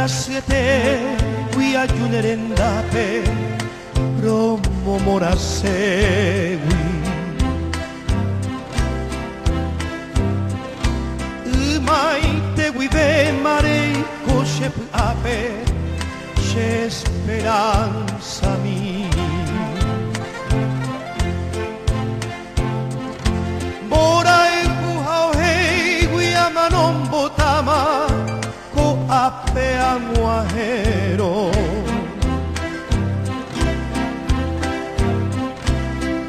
siete qui aggiungerendape promo morasegui umaite guive marei koshe ape c'è speranza mia bora e kuhao hei guiama non botama ko ape amuahero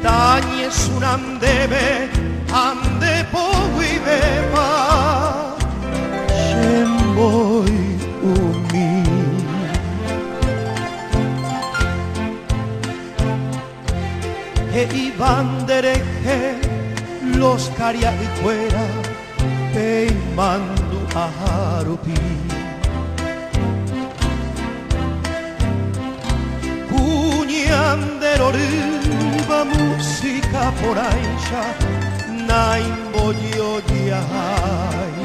Tani es un andebe ande po guivema Shemboi umi E ibandere que los caria y fuera Pe mandu a harupi Puñandero ruba música por aisha Naimbo yo yahai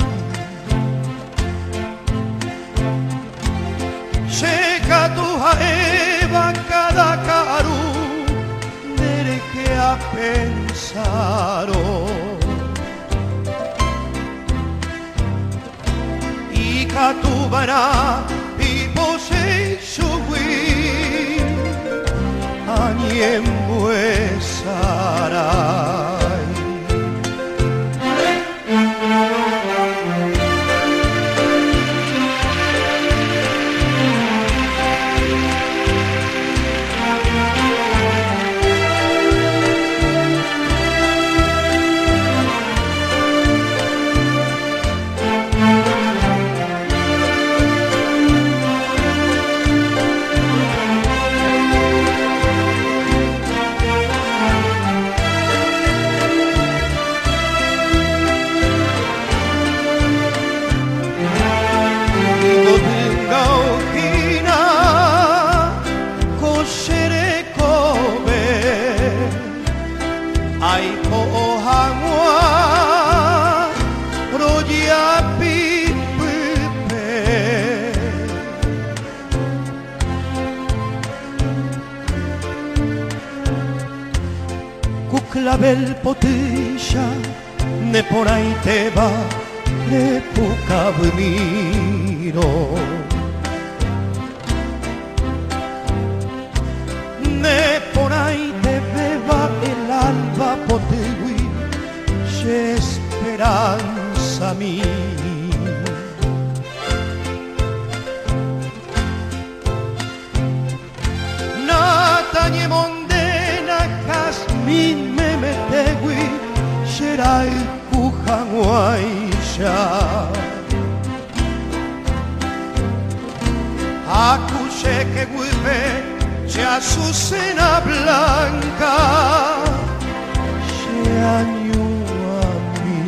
Sheka tu haeva cada caru Dere que a pensaro Y catubana pipo se shugui Aniem buesarai Ai po hangwa roja pipe Kuklabel potisha ne porai teba ne pukavmiro Ne porai tebeva el alba potegui c'è speranza mia Nata nie mondena casmin me metegui c'erai kuhanguaisha Acuche que guipe c'è Azucena blanca c'è agno a me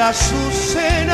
Azucena